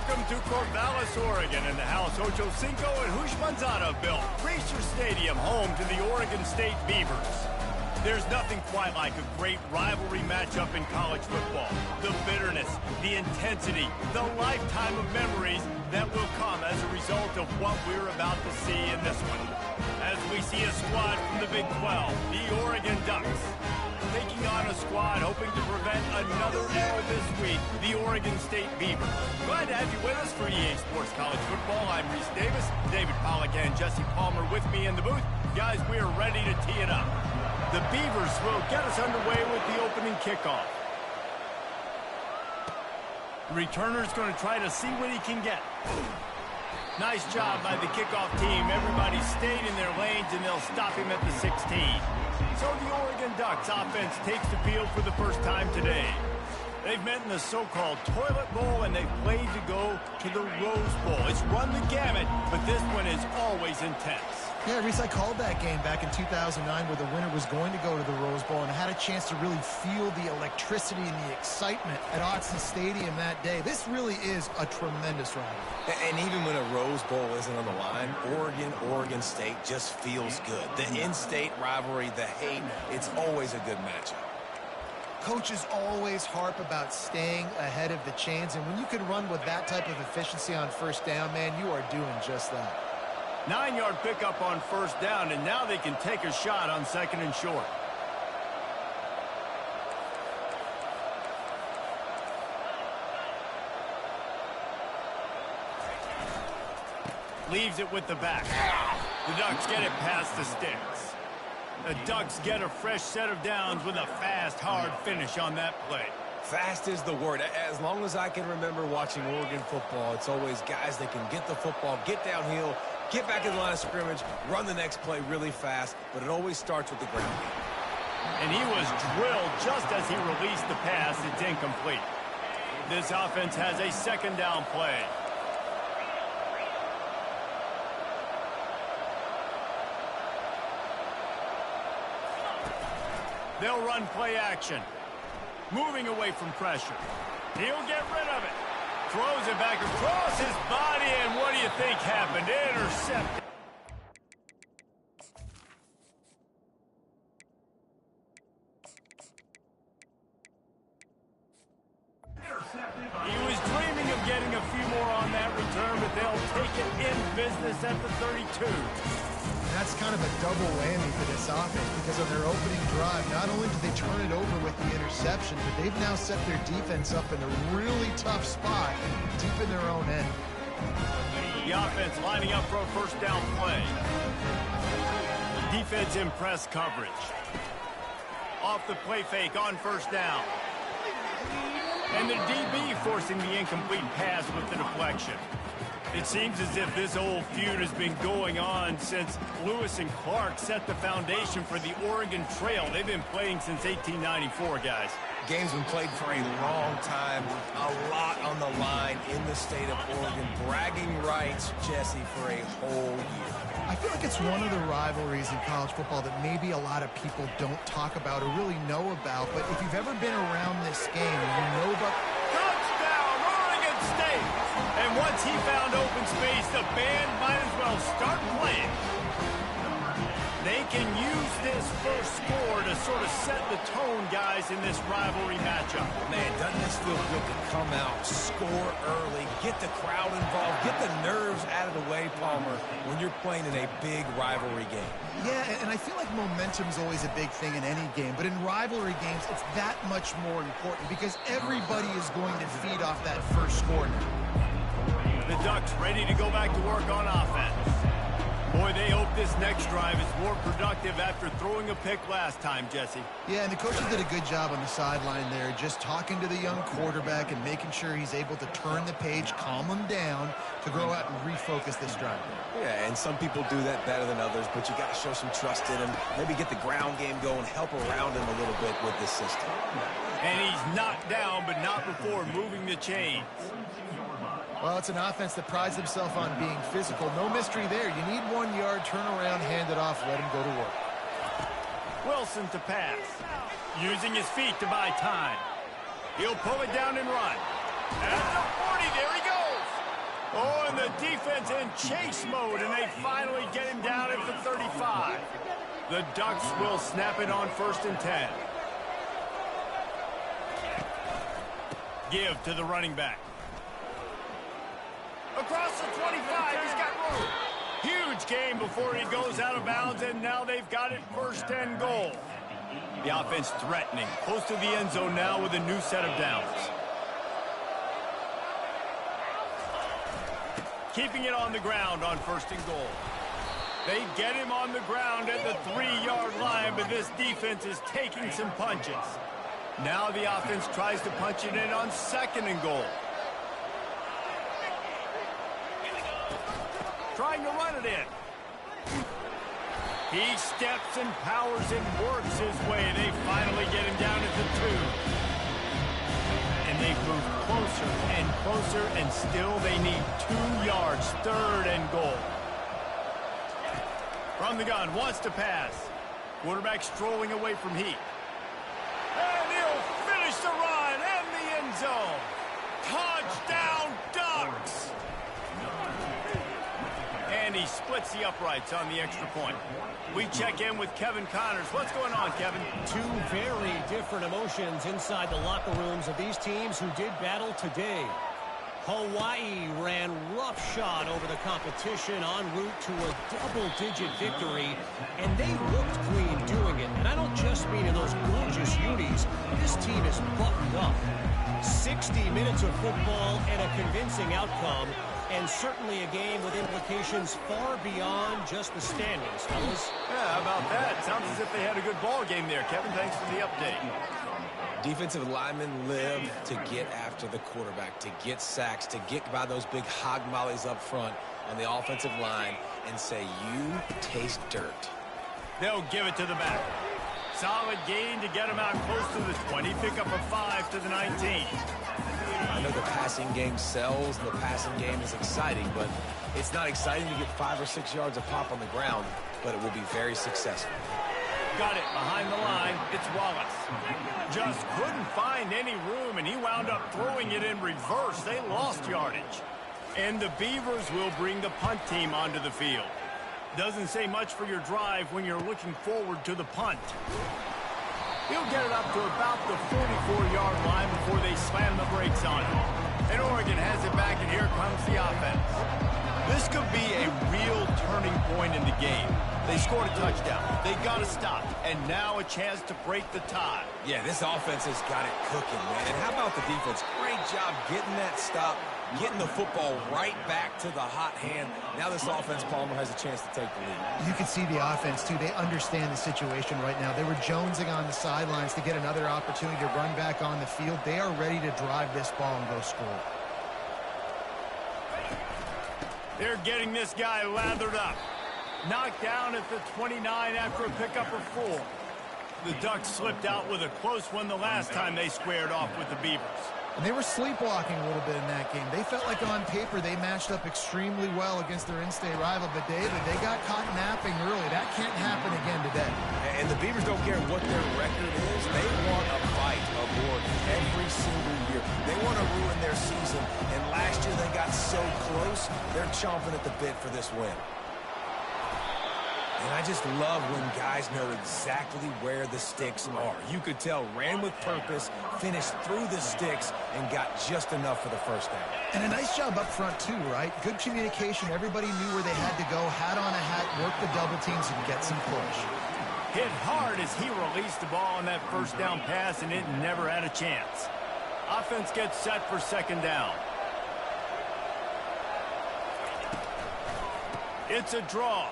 Welcome to Corvallis, Oregon, in the house Ocho Cinco and Hoosh Manzano built. Racer Stadium, home to the Oregon State Beavers. There's nothing quite like a great rivalry matchup in college football. The bitterness, the intensity, the lifetime of memories that will come as a result of what we're about to see in this one. As we see a squad from the Big 12, the Oregon Ducks, taking on a squad hoping to prevent another L this week, the Oregon State Beavers. Glad to have you with us for EA Sports College Football. I'm Reese Davis, David Pollack and Jesse Palmer with me in the booth. Guys, we are ready to tee it up. The Beavers will get us underway with the opening kickoff. The returner's going to try to see what he can get. Nice job by the kickoff team. Everybody stayed in their lanes, and they'll stop him at the 16. So the Oregon Ducks offense takes the field for the first time today. They've met in the so-called toilet bowl, and they've played to go to the Rose Bowl. It's run the gamut, but this one is always intense. Yeah, Reese, I called that game back in 2009 where the winner was going to go to the Rose Bowl, and I had a chance to really feel the electricity and the excitement at Autzen Stadium that day. This really is a tremendous rivalry. And even when a Rose Bowl isn't on the line, Oregon State just feels good. The in-state rivalry, the hate, it's always a good matchup. Coaches always harp about staying ahead of the chains, and when you can run with that type of efficiency on first down, man, you are doing just that. 9-yard pickup on first down, and now they can take a shot on second and short. Leaves it with the back. The Ducks get it past the sticks. The Ducks get a fresh set of downs with a fast, hard finish on that play. Fast is the word. As long as I can remember watching Oregon football, it's always guys that can get the football, get downhill, get back in the line of scrimmage, run the next play really fast, but it always starts with the ground game. And he was drilled just as he released the pass. It's incomplete. This offense has a second down play. They'll run play action. Moving away from pressure. He'll get rid of it. Throws it back across his body, and what do you think happened? Intercepted. He was dreaming of getting a few more on that return, but they'll take it in business at the 32. That's kind of a double whammy for this offense because on their opening drive, not only did they turn it over with the interception, but they've now set their defense up in a really tough spot deep in their own end. The offense lining up for a first down play. Defense in press coverage. Off the play fake on first down. And the DB forcing the incomplete pass with the deflection. It seems as if this old feud has been going on since Lewis and Clark set the foundation for the Oregon Trail. They've been playing since 1894, guys. Game's been played for a long time, a lot on the line in the state of Oregon. Bragging rights, Jesse, for a whole year. I feel like it's one of the rivalries in college football that maybe a lot of people don't talk about or really know about, but if you've ever been around this game and you know about... Touchdown, Oregon State! And once he found open space, the band might as well start playing. They can use this first score to sort of set the tone, guys, in this rivalry matchup. Man, doesn't this feel good to come out, score early, get the crowd involved, get the nerves out of the way, Palmer, when you're playing in a big rivalry game? Yeah, and I feel like momentum's always a big thing in any game, but in rivalry games, it's that much more important because everybody is going to feed off that first score now. The Ducks ready to go back to work on offense. Boy, they hope this next drive is more productive after throwing a pick last time, Jesse. Yeah, and the coaches did a good job on the sideline there, just talking to the young quarterback and making sure he's able to turn the page, calm him down, to go out and refocus this drive. Yeah, and some people do that better than others, but you got to show some trust in him. Maybe get the ground game going, help around him a little bit with this system. And he's knocked down, but not before moving the chains. Well, it's an offense that prides themselves on being physical. No mystery there. You need 1 yard, turn around, hand it off, let him go to work. Wilson to pass. Using his feet to buy time. He'll pull it down and run. At the 40, there he goes. Oh, and the defense in chase mode, and they finally get him down at the 35. The Ducks will snap it on 1st and 10. Give to the running back. Across the 25, he's got room. Huge gain before he goes out of bounds, and now they've got it 1st and goal. The offense threatening, close to the end zone now with a new set of downs. Keeping it on the ground on 1st and goal. They get him on the ground at the 3-yard line, but this defense is taking some punches. Now the offense tries to punch it in on 2nd and goal. Trying to run it in. He steps and powers and works his way. They finally get him down at the 2. And they move closer and closer, and still they need 2 yards. 3rd and goal. From the gun, wants to pass. Quarterback strolling away from Heat. And he'll finish the run and the end zone. Touchdown, Ducks! And he splits the uprights on the extra point. We check in with Kevin Connors. What's going on, Kevin? 2 very different emotions inside the locker rooms of these teams who did battle today. Hawaii ran roughshod over the competition en route to a double-digit victory, and they looked clean doing it. And I don't just mean in those gorgeous unis. This team is buttoned up. 60 minutes of football and a convincing outcome, and certainly a game with implications far beyond just the standings, fellas. Yeah, how about that? Sounds as if they had a good ball game there, Kevin. Thanks for the update. Defensive linemen live to get after the quarterback, to get sacks, to get by those big hog mollies up front on the offensive line and say, you taste dirt. They'll give it to the back. Solid gain to get him out close to the 20. Pick up a 5 to the 19. I know the passing game sells and the passing game is exciting, but it's not exciting to get 5 or 6 yards of pop on the ground, but it will be very successful. Got it behind the line. It's Wallace. Just couldn't find any room, and he wound up throwing it in reverse. They lost yardage. And the Beavers will bring the punt team onto the field. Doesn't say much for your drive when you're looking forward to the punt. He'll get it up to about the 44-yard line before they slam the brakes on him. And Oregon has it back, and here comes the offense. This could be a real turning point in the game. They scored a touchdown. They got to stop. And now a chance to break the tie. Yeah, this offense has got it cooking, man. And how about the defense? Great job getting that stop, getting the football right back to the hot hand. Now this offense, Palmer, has a chance to take the lead. You can see the offense, too. They understand the situation right now. They were jonesing on the sidelines to get another opportunity to run back on the field. They are ready to drive this ball and go score. They're getting this guy lathered up. Knocked down at the 29 after a pickup of 4. The Ducks slipped out with a close one the last time they squared off with the Beavers. And they were sleepwalking a little bit in that game. They felt like on paper they matched up extremely well against their in-state rival. But, David, they got caught napping early. That can't happen again today. And the Beavers don't care what their record is. They want a fight aboard every single year. They want to ruin their season. And last year they got so close, they're chomping at the bit for this win. And I just love when guys know exactly where the sticks are. You could tell, ran with purpose, finished through the sticks, and got just enough for the first down. And a nice job up front, too, right? Good communication. Everybody knew where they had to go, hat on a hat, work the double teams, and get some push. Hit hard as he released the ball on that first down pass, and it never had a chance. Offense gets set for 2nd down. It's a draw.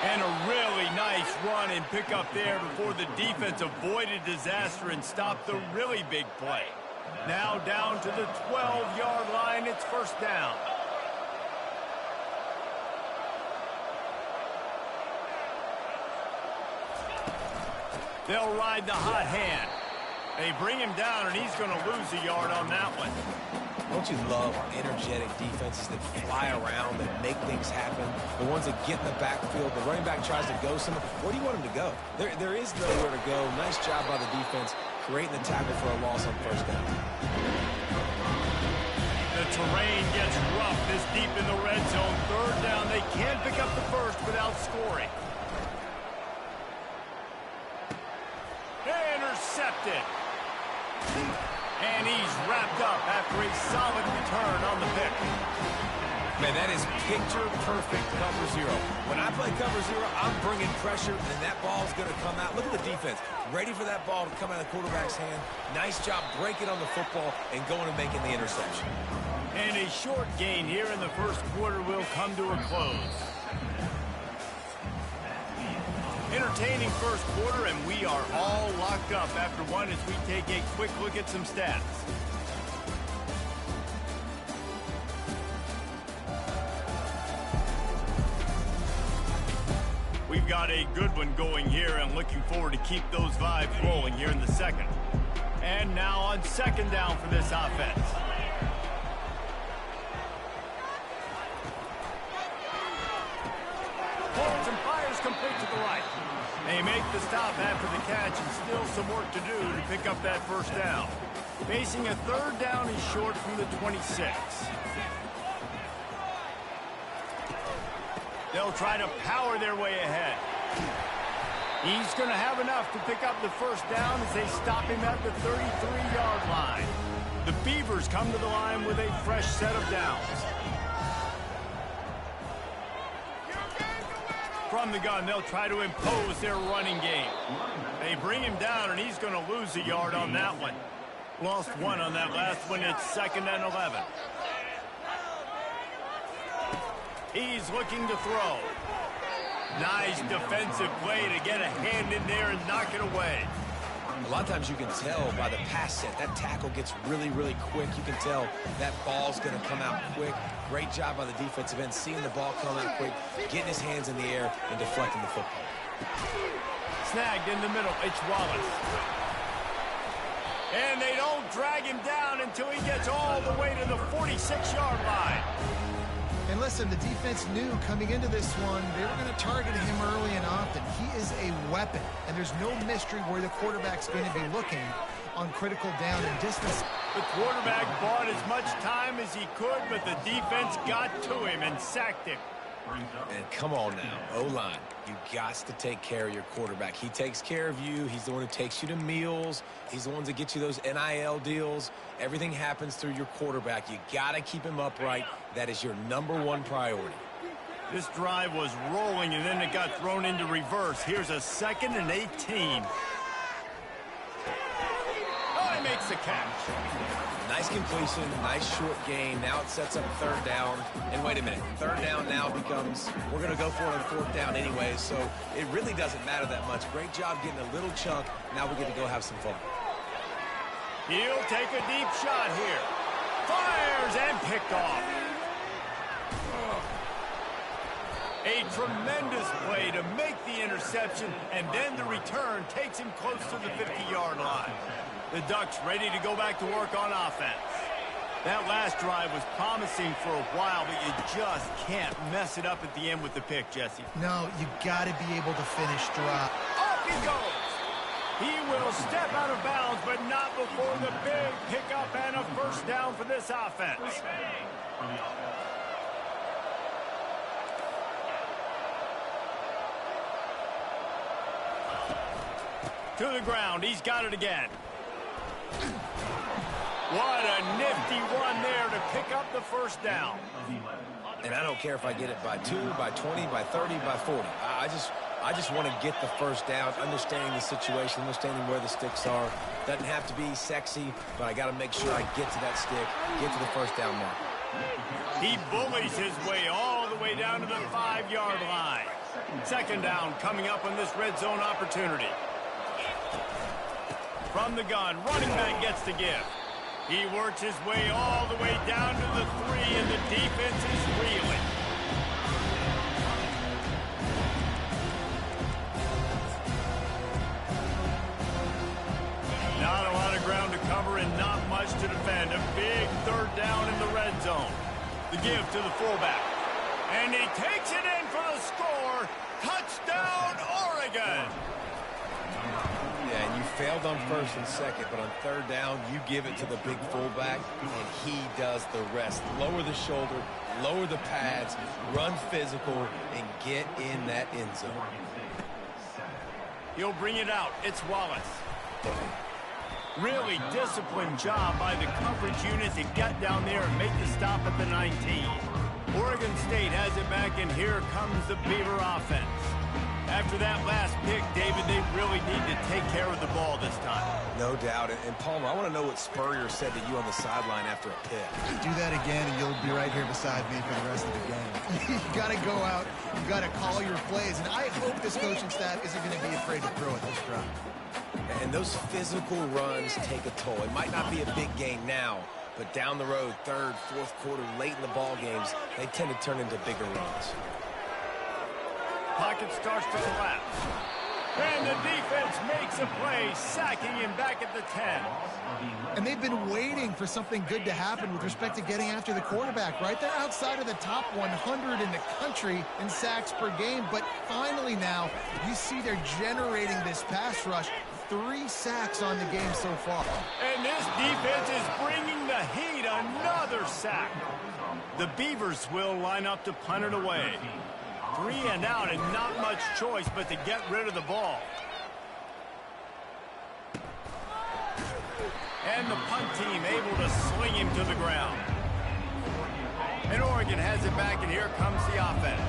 And a really nice run and pick up there before the defense avoided disaster and stopped the really big play. Now down to the 12-yard line. It's 1st down. They'll ride the hot hand. They bring him down, and he's going to lose a yard on that one. Don't you love energetic defenses that fly around, that make things happen? The ones that get in the backfield, the running back tries to go somewhere. Where do you want him to go? There is nowhere to go. Nice job by the defense creating the tackle for a loss on 1st down. The terrain gets rough this deep in the red zone. Third down, they can't pick up the first without scoring. Intercepted. And he's wrapped up after a solid return on the pick. Man, that is picture-perfect cover zero. When I play cover zero, I'm bringing pressure, and that ball's going to come out. Look at the defense. Ready for that ball to come out of the quarterback's hand. Nice job breaking on the football and going and making the interception. And a short gain here in the first quarter will come to a close. Entertaining first quarter, and we are all locked up after one as we take a quick look at some stats. We've got a good one going here, and looking forward to keep those vibes rolling here in the second. And now on second down for this offense. Pulls and fires complete to the right. They make the stop after the catch, and still some work to do to pick up that first down. Facing a third down is short from the 26. They'll try to power their way ahead. He's going to have enough to pick up the first down as they stop him at the 33-yard line. The Beavers come to the line with a fresh set of downs. From the gun, they'll try to impose their running game. They bring him down, and he's going to lose a yard on that one. Lost one on that last one. It's 2nd and 11. He's looking to throw. Nice defensive play to get a hand in there and knock it away. A lot of times you can tell by the pass set, that tackle gets really, really quick. You can tell that ball's going to come out quick. Great job by the defensive end, seeing the ball come out quick, getting his hands in the air, and deflecting the football. Snagged in the middle. It's Wallace. And they don't drag him down until he gets all the way to the 46-yard line. And listen, the defense knew coming into this one, they were going to target him early and often. He is a weapon, and there's no mystery where the quarterback's going to be looking on critical down and distance. The quarterback bought as much time as he could, but the defense got to him and sacked him. And come on now, O-line, you got to take care of your quarterback. He takes care of you. He's the one who takes you to meals. He's the one that gets you those NIL deals. Everything happens through your quarterback. You got to keep him upright. That is your #1 priority. This drive was rolling, and then it got thrown into reverse. Here's a 2nd and 18. Oh, he makes the catch. Nice completion, nice short gain. Now it sets up 3rd down. And wait a minute, 3rd down now becomes, we're going to go for it on 4th down anyway, so it really doesn't matter that much. Great job getting a little chunk. Now we get to go have some fun. He'll take a deep shot here. Fires and picked off. A tremendous play to make the interception, and then the return takes him close to the 50-yard line. The Ducks ready to go back to work on offense. That last drive was promising for a while, but you just can't mess it up at the end with the pick, Jesse. No, you got to be able to finish drop. Off he goes. He will step out of bounds, but not before the big pickup and a first down for this offense. To the ground. He's got it again. What a nifty one there to pick up the first down. And I don't care if I get it by 2, by 20, by 30, by 40. I just want to get the first down, understanding the situation, understanding where the sticks are. Doesn't have to be sexy, but I got to make sure I get to that stick, get to the first down mark. He bullies his way all the way down to the 5-yard line. 2nd down coming up on this red zone opportunity. From the gun, running back gets the give. He works his way all the way down to the 3, and the defense is reeling. Not a lot of ground to cover and not much to defend. A big 3rd down in the red zone. The give to the fullback. And he takes it in for the score. Touchdown, Oregon! Yeah, and you failed on first and second, but on third down, you give it to the big fullback, and he does the rest. Lower the shoulder, lower the pads, run physical, and get in that end zone. He'll bring it out. It's Wallace. Really disciplined job by the coverage unit to get down there and make the stop at the 19. Oregon State has it back, and here comes the Beaver offense. After that last pick, David, they really need to take care of the ball this time. No doubt. And Palmer, I want to know what Spurrier said to you on the sideline after a pick. Do that again, and you'll be right here beside me for the rest of the game. You got to go out. You got to call your plays, and I hope this coaching staff isn't going to be afraid to throw at this drive. And those physical runs take a toll. It might not be a big game now, but down the road, third, fourth quarter, late in the ball games, they tend to turn into bigger runs. Pocket starts to the left. And the defense makes a play, sacking him back at the 10. And they've been waiting for something good to happen with respect to getting after the quarterback, right? They're outside of the top 100 in the country in sacks per game, but finally now you see they're generating this pass rush. 3 sacks on the game so far. And this defense is bringing the heat. Another sack. The Beavers will line up to punt it away. 3 and out, and not much choice but to get rid of the ball. And the punt team able to sling him to the ground. And Oregon has it back, and here comes the offense.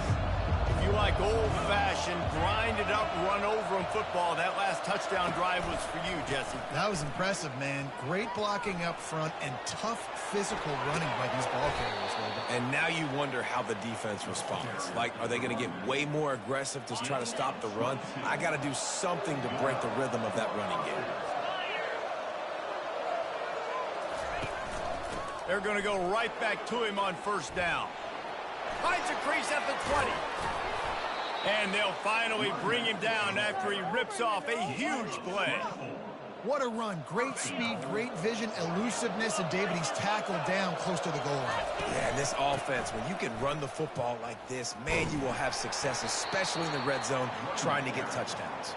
If you like old-fashioned, grind-it-up, run-over in football, that last touchdown drive was for you, Jesse. That was impressive, man. Great blocking up front and tough physical running by these ball carriers, David. And now you wonder how the defense responds. Like, are they going to get way more aggressive to try to stop the run? I got to do something to break the rhythm of that running game. They're going to go right back to him on first down. Finds a crease at the 20. And they'll finally bring him down after he rips off a huge play. What a run. Great speed, great vision, elusiveness, and David, he's tackled down close to the goal line. Yeah, and this offense, when you can run the football like this, man, you will have success, especially in the red zone, trying to get touchdowns.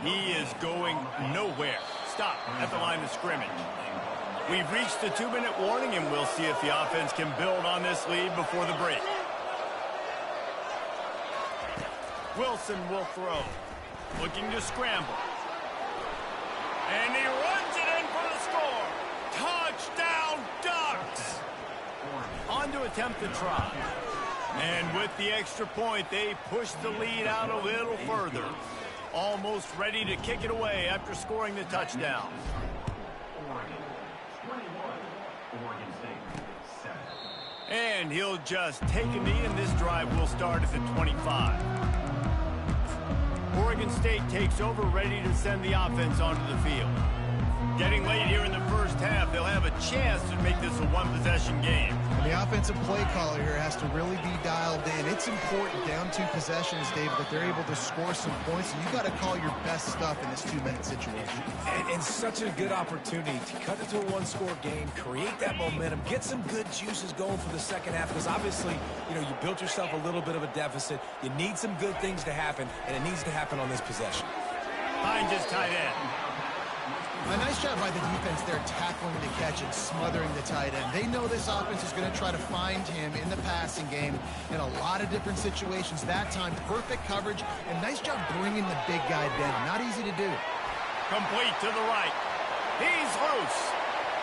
He is going nowhere. Stop at the line of scrimmage. We've reached the 2-minute warning, and we'll see if the offense can build on this lead before the break. Wilson will throw. Looking to scramble. And he runs it in for the score. Touchdown, Ducks! On to attempt the try. And with the extra point, they push the lead out a little further. Almost ready to kick it away after scoring the touchdown. And he'll just take a knee, and this drive will start at the 25. Oregon State takes over, ready to send the offense onto the field. Getting late here in the first half, they'll have a chance to make this a one-possession game. And the offensive play caller here has to really be dialed in. It's important down 2 possessions, David, that they're able to score some points. And you got to call your best stuff in this 2-minute situation. And such a good opportunity to cut it to a 1-score game, create that momentum, get some good juices going for the second half. Because obviously, you know, you built yourself a little bit of a deficit. You need some good things to happen, and it needs to happen on this possession. Hines is tight end. A nice job by the defense there, tackling the catch and smothering the tight end. They know this offense is going to try to find him in the passing game in a lot of different situations. That time, perfect coverage, and nice job bringing the big guy down. Not easy to do. Complete to the right. He's loose.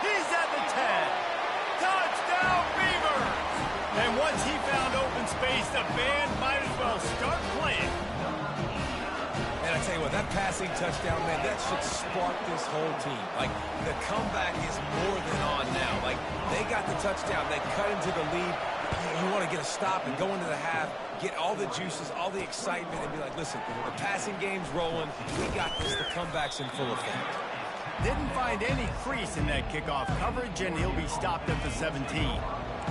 He's at the 10. Touchdown, Beavers! And once he found open space, the band might as well start playing. And I tell you what, that passing touchdown, man, that should spark this whole team. Like, the comeback is more than on now. Like, they got the touchdown. They cut into the lead. You want to get a stop and go into the half, get all the juices, all the excitement, and be like, listen, the passing game's rolling. We got this. The comeback's in full effect. Didn't find any crease in that kickoff coverage, and he'll be stopped at the 17.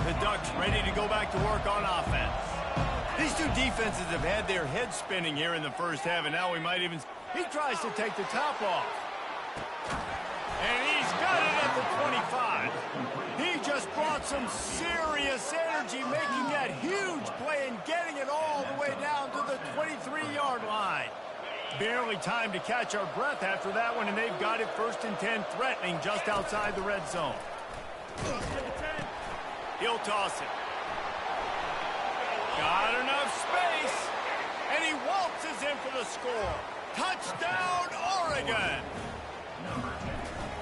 The Ducks ready to go back to work on offense. These two defenses have had their heads spinning here in the first half, and now we might even... He tries to take the top off. And he's got it at the 25. He just brought some serious energy, making that huge play and getting it all the way down to the 23-yard line. Barely time to catch our breath after that one, and they've got it 1st and 10, threatening just outside the red zone. He'll toss it. Got enough space, and he waltzes in for the score. Touchdown, Oregon!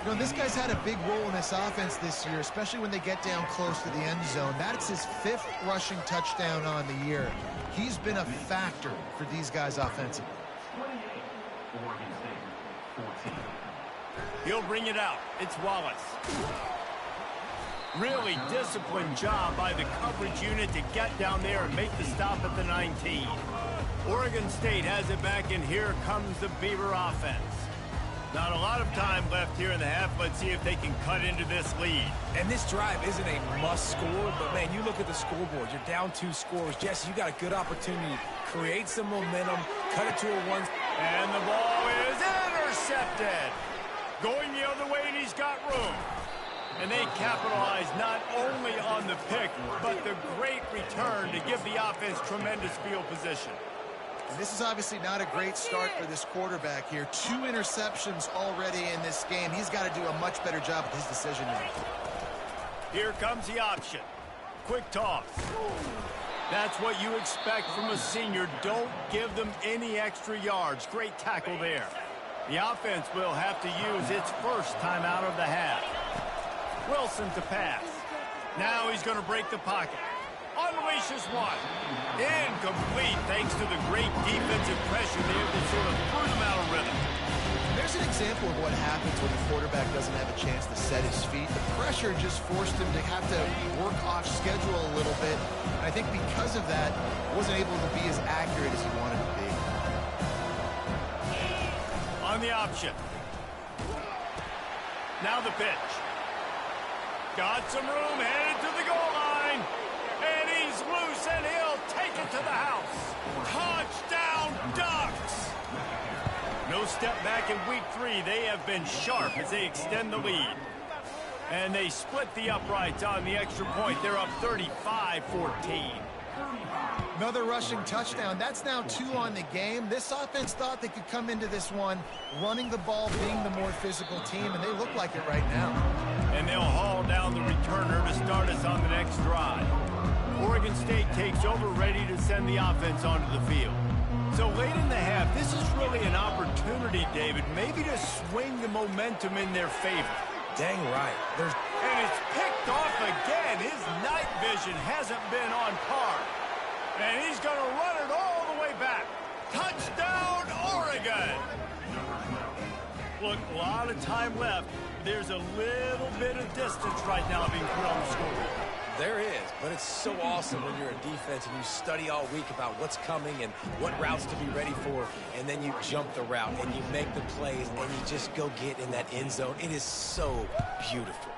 You know, this guy's had a big role in this offense this year, especially when they get down close to the end zone. That's his 5th rushing touchdown on the year. He's been a factor for these guys offensively. He'll bring it out. It's Wallace. Really disciplined job by the coverage unit to get down there and make the stop at the 19. Oregon State has it back, and here comes the Beaver offense. Not a lot of time left here in the half. Let's see if they can cut into this lead. And this drive isn't a must score, but, man, you look at the scoreboard. You're down 2 scores. Jesse, you got a good opportunity. Create some momentum. Cut it to a 1. And the ball is intercepted. Going the other way, and he's got room. And they capitalize not only on the pick, but the great return to give the offense tremendous field position. And this is obviously not a great start for this quarterback here. 2 interceptions already in this game. He's got to do a much better job with his decision making. Here comes the option. Quick toss. That's what you expect from a senior. Don't give them any extra yards. Great tackle there. The offense will have to use its first time out of the half. Wilson to pass. Now he's going to break the pocket. Unleashes one. Incomplete thanks to the great defensive pressure there that sort of threw them out of rhythm. There's an example of what happens when the quarterback doesn't have a chance to set his feet. The pressure just forced him to have to work off schedule a little bit. And I think because of that, wasn't able to be as accurate as he wanted to be. On the option. Now the pitch. Got some room, headed to the goal line. And he's loose, and he'll take it to the house. Touchdown, Ducks! No step back in week 3. They have been sharp as they extend the lead. And they split the uprights on the extra point. They're up 35-14. Another rushing touchdown. That's now 2 on the game. This offense thought they could come into this one running the ball, being the more physical team, and they look like it right now. And they'll haul down the returner to start us on the next drive. Oregon State takes over, ready to send the offense onto the field. So late in the half, this is really an opportunity, David, maybe to swing the momentum in their favor. Dang right. And it's picked off again. His night vision hasn't been on par. And he's going to run it all the way back. Touchdown, Oregon! Look, a lot of time left. There's a little bit of distance right now being put on the scoreboard. There is, but it's so awesome when you're a defense and you study all week about what's coming and what routes to be ready for, and then you jump the route and you make the plays and you just go get in that end zone. It is so beautiful.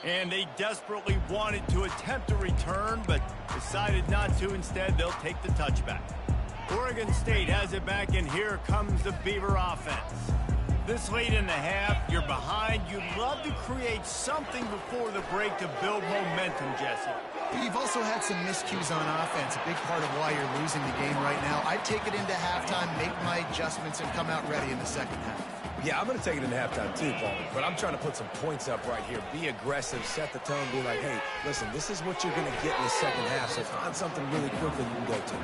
And they desperately wanted to attempt a return, but decided not to. Instead, they'll take the touchback. Oregon State has it back, and here comes the Beaver offense. This late in the half, you're behind. You'd love to create something before the break to build momentum, Jesse. You've also had some miscues on offense, a big part of why you're losing the game right now. I'd take it into halftime, make my adjustments, and come out ready in the second half. Yeah, I'm going to take it in halftime too, Paul. But I'm trying to put some points up right here. Be aggressive, set the tone, be like, hey, listen, this is what you're going to get in the second half, so find something really quickly you can go to.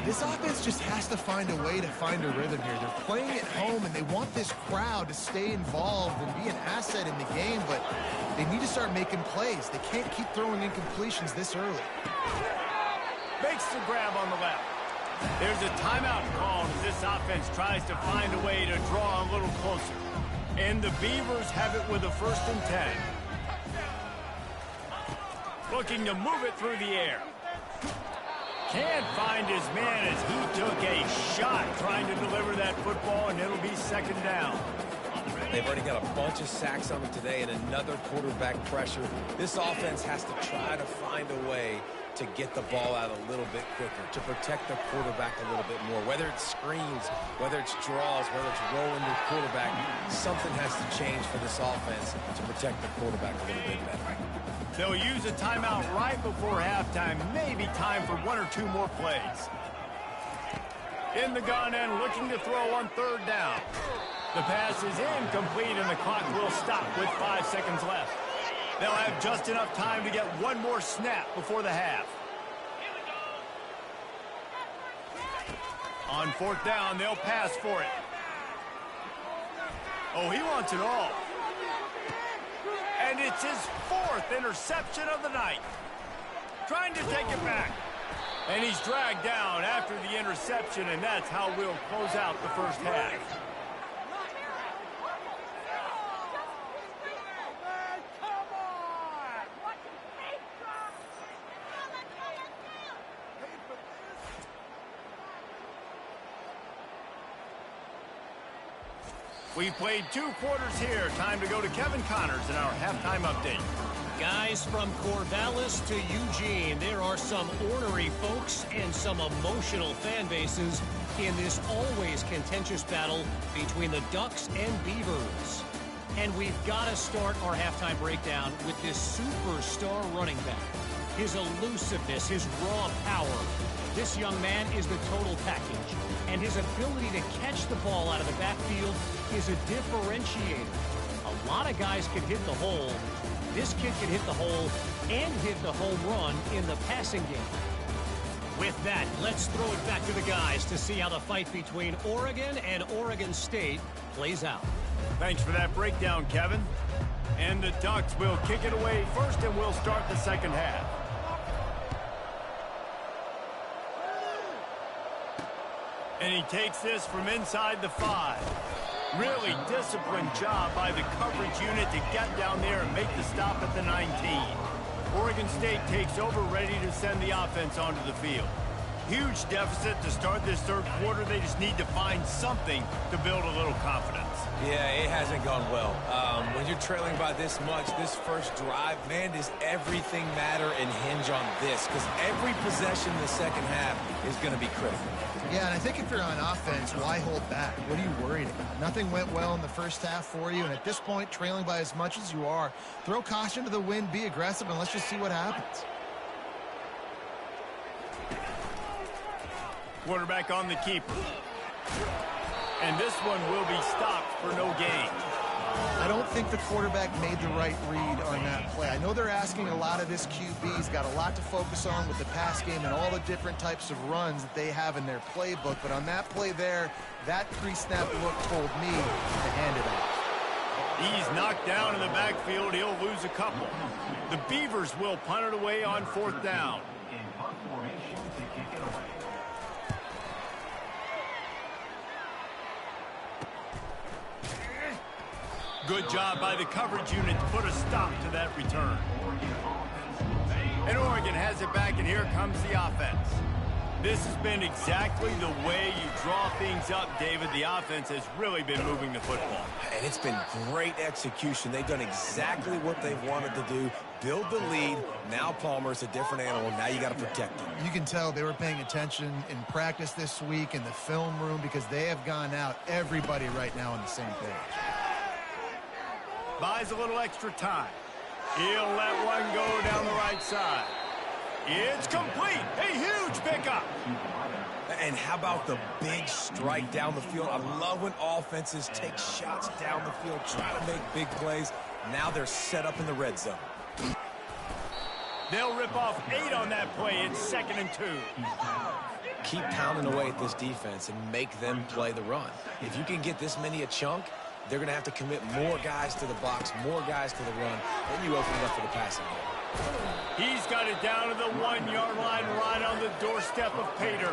This offense just has to find a way to find a rhythm here. They're playing at home, and they want this crowd to stay involved and be an asset in the game, but they need to start making plays. They can't keep throwing incompletions this early. Makes the grab on the left. There's a timeout called as this offense tries to find a way to draw a little closer. And the Beavers have it with a 1st and 10. Looking to move it through the air. Can't find his man as he took a shot trying to deliver that football, and it'll be 2nd down. They've already got a bunch of sacks on them today and another quarterback pressure. This offense has to try to find a way to get the ball out a little bit quicker, to protect the quarterback a little bit more. Whether it's screens, whether it's draws, whether it's rolling the quarterback, something has to change for this offense to protect the quarterback a little bit better. They'll use a timeout right before halftime. Maybe time for 1 or 2 more plays. In the gun and looking to throw on 3rd down. The pass is incomplete and the clock will stop with 5 seconds left. They'll have just enough time to get 1 more snap before the half. On 4th down, they'll pass for it. Oh, he wants it all. And it's his 4th interception of the night. Trying to take it back. And he's dragged down after the interception, and that's how we'll close out the first half. We've played 2 quarters here. Time to go to Kevin Connors in our halftime update. Guys, from Corvallis to Eugene, there are some ornery folks and some emotional fan bases in this always contentious battle between the Ducks and Beavers. And we've got to start our halftime breakdown with this superstar running back. His elusiveness, his raw power. This young man is the total package. And his ability to catch the ball out of the backfield is a differentiator. A lot of guys can hit the hole. This kid can hit the hole and hit the home run in the passing game. With that, let's throw it back to the guys to see how the fight between Oregon and Oregon State plays out. Thanks for that breakdown, Kevin. And the Ducks will kick it away first, and we'll start the second half. And he takes this from inside the 5. Really disciplined job by the coverage unit to get down there and make the stop at the 19. Oregon State takes over, ready to send the offense onto the field. Huge deficit to start this 3rd quarter. They just need to find something to build a little confidence. Yeah, it hasn't gone well. When you're trailing by this much, this first drive, man, does everything matter and hinge on this? Because every possession in the second half is going to be critical. Yeah, and I think if you're on offense, why hold back? What are you worried about? Nothing went well in the first half for you, and at this point, trailing by as much as you are, throw caution to the wind, be aggressive, and let's just see what happens. Quarterback on the keeper. And this one will be stopped for no gain. I don't think the quarterback made the right read on that play. I know they're asking a lot of this QB. He's got a lot to focus on with the pass game and all the different types of runs that they have in their playbook. But on that play there, that pre-snap look told me to hand it off. He's knocked down in the backfield. He'll lose a couple. The Beavers will punt it away on 4th down. Good job by the coverage unit to put a stop to that return. And Oregon has it back, and here comes the offense. This has been exactly the way you draw things up, David. The offense has really been moving the football. And it's been great execution. They've done exactly what they've wanted to do. Build the lead. Now Palmer's a different animal. Now you got to protect him. You can tell they were paying attention in practice this week in the film room because they have gone out, everybody right now on the same page. Buys a little extra time. He'll let one go down the right side. It's complete. A huge pickup. And how about the big strike down the field? I love when offenses take shots down the field, try to make big plays. Now they're set up in the red zone. They'll rip off 8 on that play. It's 2nd and 2. Keep pounding away at this defense and make them play the run. If you can get this many a chunk, they're going to have to commit more guys to the box, more guys to the run. Then you open it up for the passing game. He's got it down to the 1-yard line, right on the doorstep of Pater.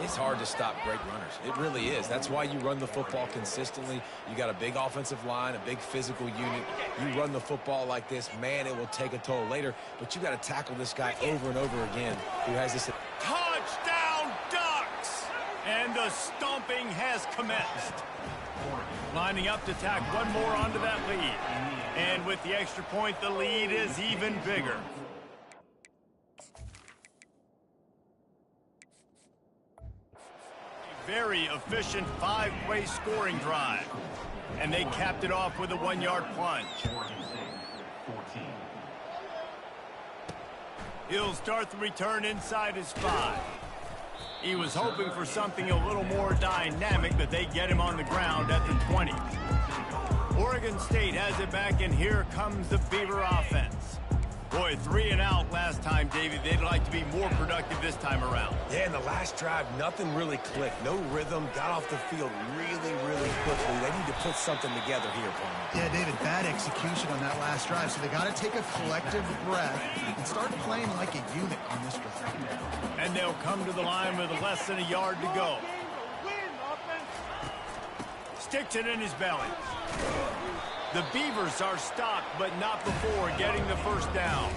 It's hard to stop great runners. It really is. That's why you run the football consistently. You got a big offensive line, a big physical unit. You run the football like this, man, it will take a toll later. But you got to tackle this guy over and over again who has this. Touchdown, Ducks! And the stomping has commenced. Lining up to tack one more onto that lead. And with the extra point, the lead is even bigger. very efficient 5-play scoring drive. And they capped it off with a 1-yard plunge. He'll start the return inside his 5. He was hoping for something a little more dynamic, but they get him on the ground at the 20. Oregon State has it back, and here comes the Beaver offense. Boy, 3 and out last time, David. They'd like to be more productive this time around. Yeah, in the last drive, nothing really clicked. No rhythm, got off the field really, really quickly. They need to put something together here, Paul. Yeah, David, bad execution on that last drive, so they got to take a collective breath and start playing like a unit on this drive. And they'll come to the line with less than a yard to go. Sticks it in his belly. The Beavers are stopped, but not before getting the first down.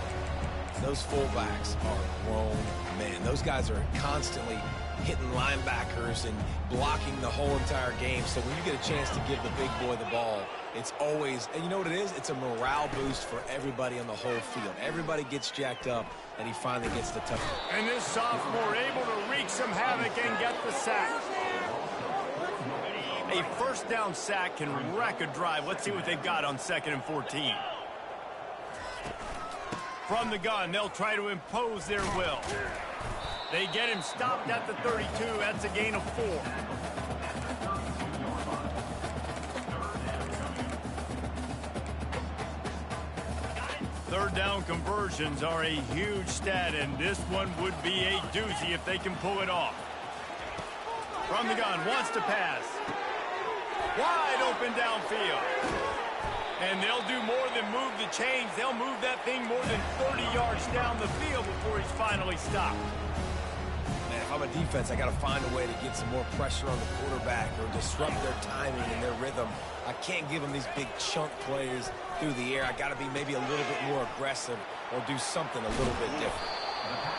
Those fullbacks are grown men. Those guys are constantly hitting linebackers and blocking the whole entire game. So when you get a chance to give the big boy the ball, it's always, and you know what it is? It's a morale boost for everybody on the whole field. Everybody gets jacked up, and he finally gets the touchdown. And this sophomore able to wreak some havoc and get the sack. A first down sack can wreck a drive. Let's see what they've got on 2nd and 14. From the gun, they'll try to impose their will. They get him stopped at the 32. That's a gain of 4. Third down conversions are a huge stat, and this one would be a doozy if they can pull it off. From the gun, wants to pass. Wide open downfield. And they'll do more than move the chains. They'll move that thing more than 30 yards down the field before he's finally stopped. Man, if I'm a defense, I got to find a way to get some more pressure on the quarterback or disrupt their timing and their rhythm. I can't give them these big chunk plays through the air. I got to be maybe a little bit more aggressive or do something a little bit different.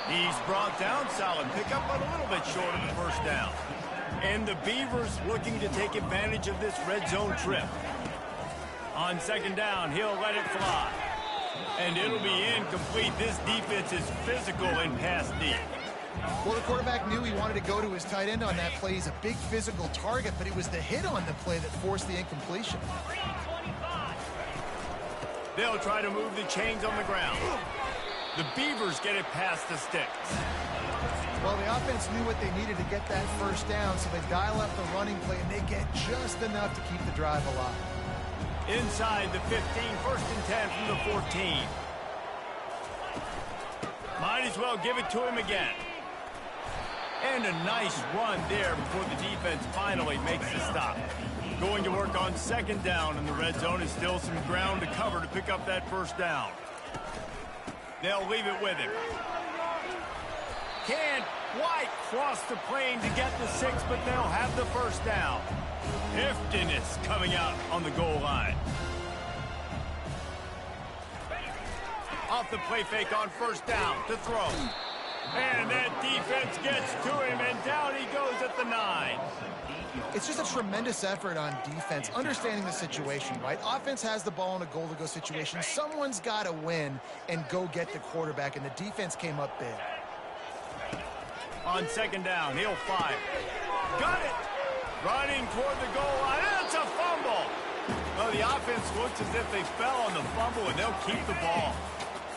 He's brought down solid pickup, but a little bit short of the first down. And the Beavers looking to take advantage of this red zone trip. On 2nd down, he'll let it fly. And it'll be incomplete. This defense is physical in pass deep. Well, the quarterback knew he wanted to go to his tight end on that play. He's a big physical target, but it was the hit on the play that forced the incompletion. They'll try to move the chains on the ground. The Beavers get it past the sticks. Well, the offense knew what they needed to get that first down, so they dial up the running play, and they get just enough to keep the drive alive. Inside the 15, 1st and 10 from the 14. Might as well give it to him again. And a nice run there before the defense finally makes the stop. Going to work on 2nd down, and the red zone is still some ground to cover to pick up that first down. They'll leave it with him. Can't quite cross the plane to get the 6, but they'll have the first down. Heftiness coming out on the goal line. Off the play fake on 1st down to throw. And that defense gets to him, and down he goes at the 9. It's just a tremendous effort on defense, understanding the situation, right? Offense has the ball in a goal-to-go situation. Someone's got to win and go get the quarterback, and the defense came up big. On 2nd down, he'll fire. Got it! Running toward the goal line. It's a fumble! Well, the offense looks as if they fell on the fumble, and they'll keep the ball.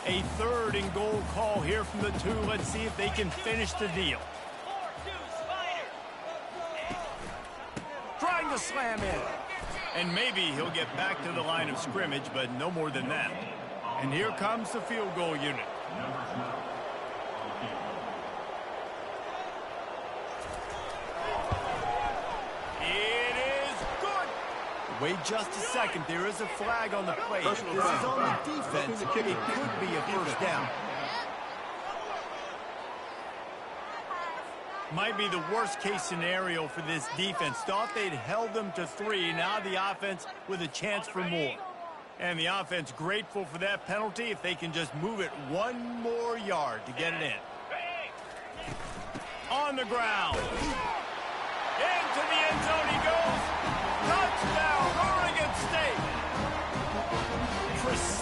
A 3rd and goal call here from the 2. Let's see if they can finish the deal. Trying to slam in. And maybe he'll get back to the line of scrimmage, but no more than that. And here comes the field goal unit. It is good. Wait just a second. There is a flag on the play. This is on the defense. It could be a first down. Might be the worst-case scenario for this defense. Thought they'd held them to 3. Now the offense with a chance for more. And the offense grateful for that penalty if they can just move it 1 more yard to get it in. On the ground. Into the end zone he goes. Touchdown, Oregon State.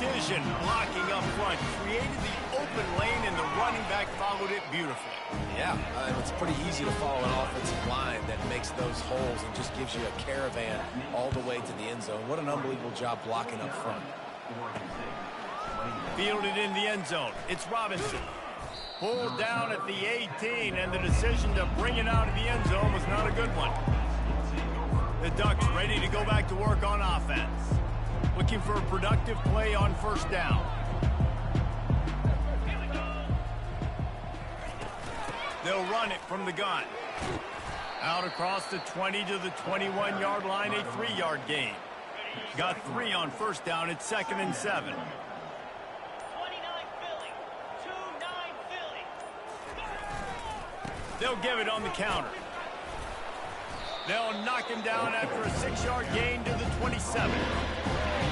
precision blocking up front, created the open lane, and the running back followed it beautifully. Yeah, it's pretty easy to follow an offensive line that makes those holes and just gives you a caravan all the way to the end zone. What an unbelievable job blocking up front. Fielded in the end zone. It's Robinson. Pulled down at the 18, and the decision to bring it out of the end zone was not a good one. The Ducks ready to go back to work on offense. Looking for a productive play on first down. They'll run it from the gun. Out across the 20 to the 21-yard line, a 3-yard gain. Got 3 on first down. It's 2nd and 7. They'll give it on the counter. They'll knock him down after a 6-yard gain to the 27.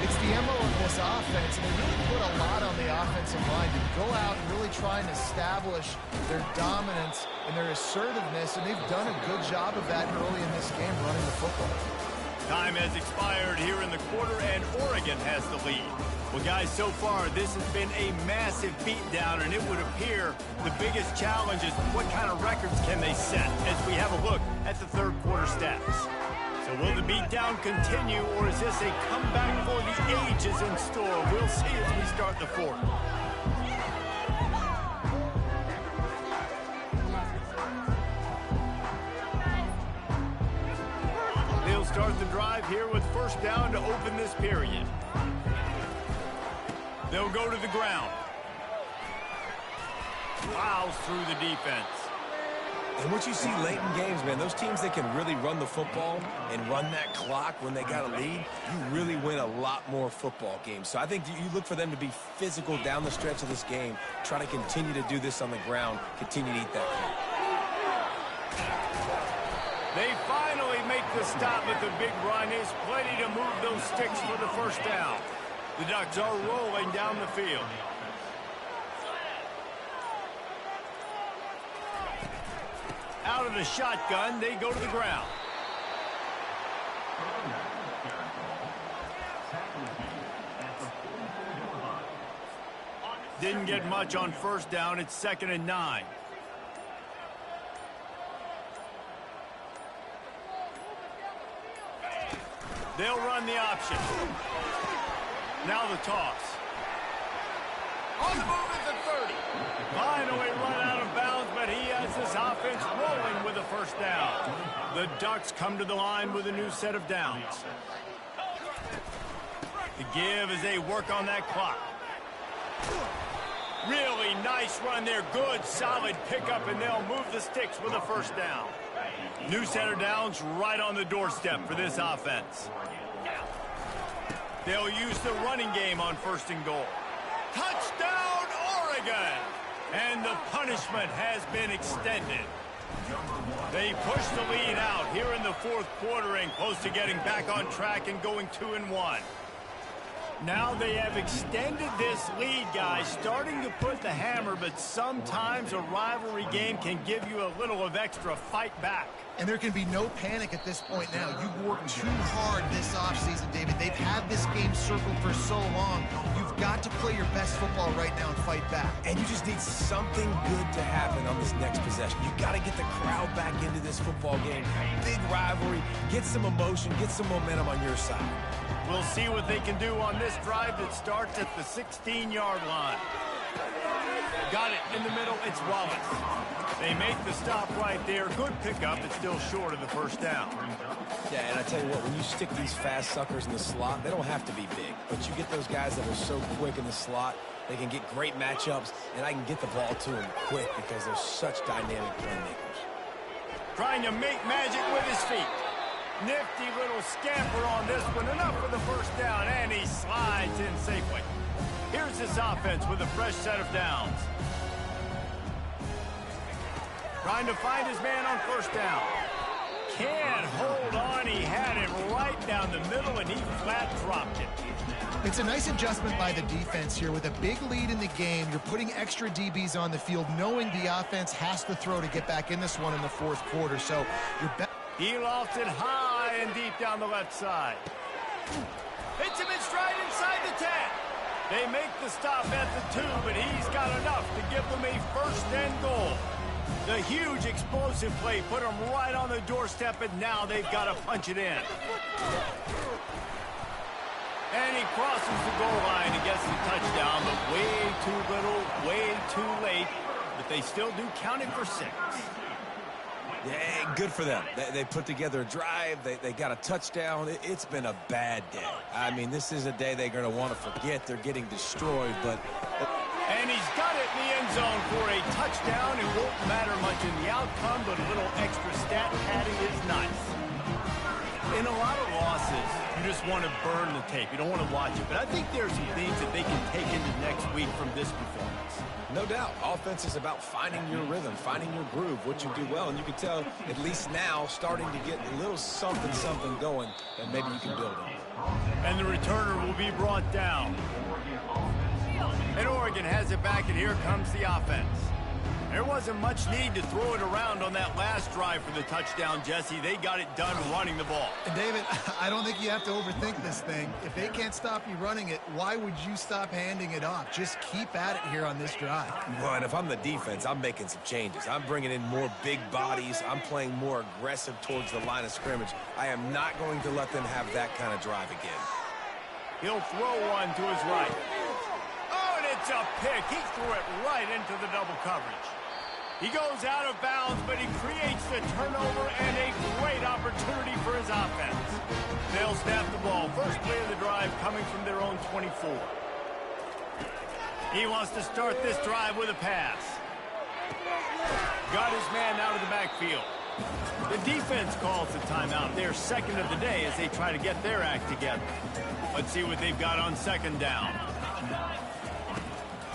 It's the MO of this offense, and they really put a lot on the offensive line to go out and really try and establish their dominance and their assertiveness, and they've done a good job of that early in this game running the football. Time has expired here in the quarter, and Oregon has the lead. Well, guys, so far, this has been a massive beatdown, and it would appear the biggest challenge is what kind of records can they set as we have a look at the third quarter stats. So will the beatdown continue, or is this a comeback for the ages in store? We'll see as we start the fourth. They'll start the drive here with first down to open this period. They'll go to the ground. Plows through the defense. And what you see late in games, man, those teams that can really run the football and run that clock when they got a lead, you really win a lot more football games. So I think you look for them to be physical down the stretch of this game, try to continue to do this on the ground, continue to eat that clock. They finally make the stop at the big run. There's plenty to move those sticks for the first down. The Ducks are rolling down the field. Out of the shotgun, they go to the ground. Didn't get much on first down. It's 2nd and 9. They'll run the option. Now the toss. On the move at the 30. Finally run out of bounds, but he has this offense rolling with a first down. The Ducks come to the line with a new set of downs. The give as they work on that clock. Really nice run there. Good, solid pickup, and they'll move the sticks with a first down. New set of downs right on the doorstep for this offense. They'll use the running game on 1st and goal. Touchdown, Oregon! And the punishment has been extended. They push the lead out here in the fourth quarter and close to getting back on track and going 2-1. Now they have extended this lead, guys, starting to put the hammer, but sometimes a rivalry game can give you a little of extra fight back. And there can be no panic at this point now. You've worked too hard this offseason, David. They've had this game circled for so long. You've got to play your best football right now and fight back. And you just need something good to happen on this next possession. You got to get the crowd back into this football game. Big rivalry. Get some emotion. Get some momentum on your side. We'll see what they can do on this drive that starts at the 16-yard line. Got it in the middle. It's Wallace. They make the stop right there. Good pickup. It's still short of the first down. Yeah, and I tell you what, when you stick these fast suckers in the slot, they don't have to be big. But you get those guys that are so quick in the slot, they can get great matchups, and I can get the ball to them quick because they're such dynamic playmakers. Trying to make magic with his feet. Nifty little scamper on this one. Enough for the first down, and he slides in safely. Here's this offense with a fresh set of downs. Trying to find his man on first down. Can't hold on. He had it right down the middle, and he flat dropped it. It's a nice adjustment by the defense here. With a big lead in the game, you're putting extra DBs on the field, knowing the offense has to throw to get back in this one in the fourth quarter. So you're back. He lofts it high and deep down the left side. Hits him in stride inside the 10. They make the stop at the 2, but he's got enough to give them a first and goal. The huge explosive play put them right on the doorstep, and now they've got to punch it in. And he crosses the goal line and gets the touchdown, but way too little, way too late. But they still do count it for 6. Yeah, good for them. They put together a drive. They got a touchdown. It's been a bad day. I mean, this is a day they're going to want to forget. They're getting destroyed, but... And he's got it in the end zone for a touchdown. It won't matter much in the outcome, but a little extra stat padding is nice. In a lot of losses, you just want to burn the tape. You don't want to watch it. But I think there are some things that they can take into next week from this performance. No doubt. Offense is about finding your rhythm, finding your groove, what you do well. And you can tell, at least now, starting to get a little something going, and maybe you can build on. And the returner will be brought down. And Oregon has it back, and here comes the offense. There wasn't much need to throw it around on that last drive for the touchdown, Jesse. They got it done running the ball. And David, I don't think you have to overthink this thing. If they can't stop you running it, why would you stop handing it off? Just keep at it here on this drive. Well, and if I'm the defense, I'm making some changes. I'm bringing in more big bodies. I'm playing more aggressive towards the line of scrimmage. I am not going to let them have that kind of drive again. He'll throw one to his right. Oh, and it's a pick. He threw it right into the double coverage. He goes out of bounds, but he creates the turnover and a great opportunity for his offense. They'll snap the ball. First play of the drive coming from their own 24. He wants to start this drive with a pass. Got his man out of the backfield. The defense calls the timeout. They're second of the day as they try to get their act together. Let's see what they've got on second down.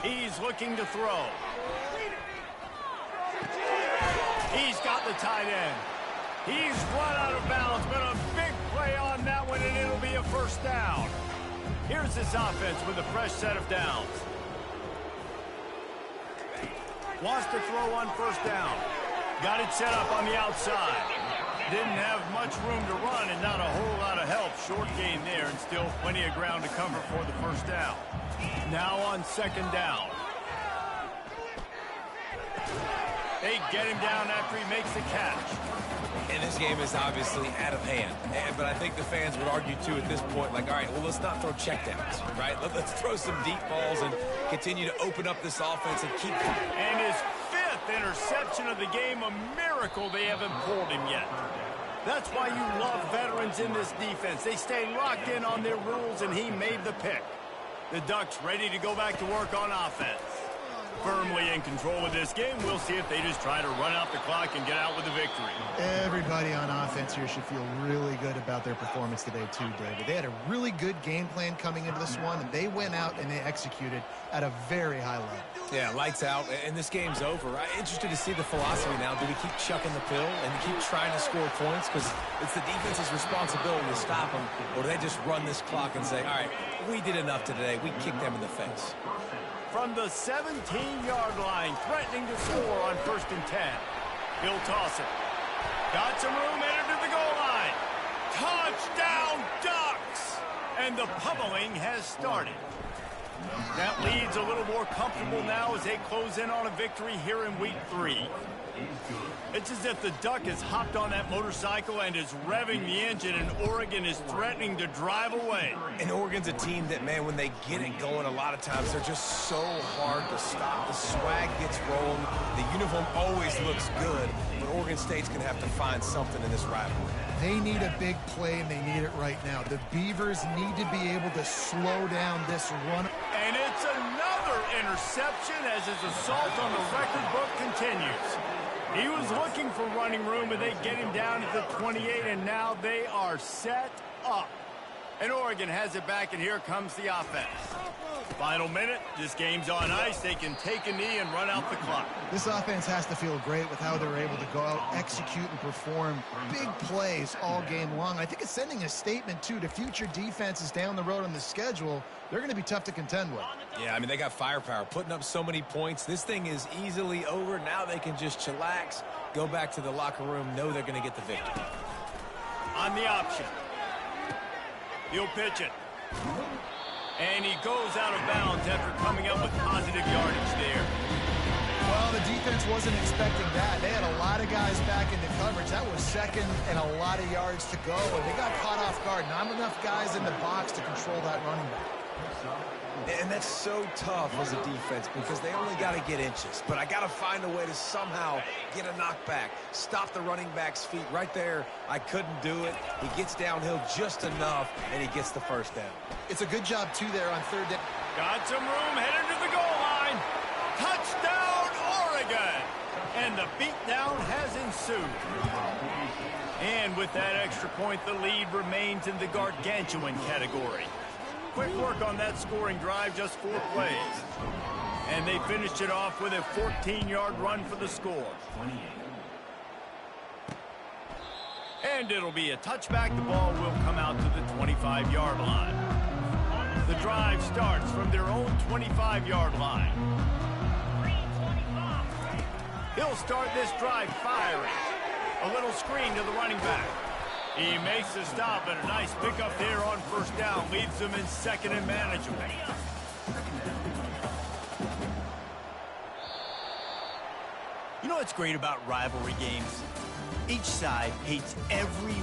He's looking to throw. He's got the tight end. He's run out of bounds, but a big play on that one, and it'll be a first down. Here's this offense with a fresh set of downs. Wants to throw on first down. Got it set up on the outside. Didn't have much room to run and not a whole lot of help. Short gain there and still plenty of ground to cover for the first down. Now on second down. They get him down after he makes the catch. And this game is obviously out of hand. But I think the fans would argue, too, at this point, like, all right, well, let's not throw checkdowns, right? Let's throw some deep balls and continue to open up this offense and keep... And his 5th interception of the game, a miracle they haven't pulled him yet. That's why you love veterans in this defense. They stay locked in on their rules, and he made the pick. The Ducks ready to go back to work on offense. Firmly in control of this game. We'll see if they just try to run out the clock and get out with the victory. Everybody on offense here should feel really good about their performance today too, David. They had a really good game plan coming into this one, and they went out and they executed at a very high level. Yeah, lights out, and this game's over. I'm interested to see the philosophy now. Do we keep chucking the pill and keep trying to score points? Because it's the defense's responsibility to stop them, or do they just run this clock and say, all right, we did enough today. We kicked them in the face. From the 17-yard line, threatening to score on 1st and 10. He'll toss it. Got some room, entered to the goal line. Touchdown, Ducks! And the pummeling has started. That lead's a little more comfortable now as they close in on a victory here in week 3. It's as if the Duck has hopped on that motorcycle and is revving the engine, and Oregon is threatening to drive away. And Oregon's a team that, man, when they get it going, a lot of times they're just so hard to stop. The swag gets rolling. The uniform always looks good, but Oregon State's going to have to find something in this rivalry. They need a big play, and they need it right now. The Beavers need to be able to slow down this run. And it's another interception as his assault on the record book continues. He was looking for running room, and they get him down at the 28, and now they are set up. And Oregon has it back, and here comes the offense. Final minute, this game's on ice. They can take a knee and run out the clock. This offense has to feel great with how they're able to go out, execute, and perform big plays all game long. I think it's sending a statement, too, to future defenses down the road on the schedule. They're going to be tough to contend with. Yeah, I mean, they got firepower, putting up so many points. This thing is easily over. Now they can just chillax, go back to the locker room, know they're going to get the victory. On the option. He'll pitch it. And he goes out of bounds after coming up with positive yardage there. Well, the defense wasn't expecting that. They had a lot of guys back into coverage. That was second and a lot of yards to go, and they got caught off guard. Not enough guys in the box to control that running back. And that's so tough as a defense because they only got to get inches. But I got to find a way to somehow get a knockback, stop the running back's feet. Right there, I couldn't do it. He gets downhill just enough, and he gets the first down. It's a good job, too, there on third down. Got some room, headed to the goal line. Touchdown, Oregon! And the beatdown has ensued. And with that extra point, the lead remains in the gargantuan category. Quick work on that scoring drive, just 4 plays. And they finished it off with a 14-yard run for the score. And it'll be a touchback. The ball will come out to the 25-yard line. The drive starts from their own 25-yard line. He'll start this drive firing. A little screen to the running back. He makes the stop, and a nice pickup there on first down. Leaves them in second and manageable. You know what's great about rivalry games? Each side hates every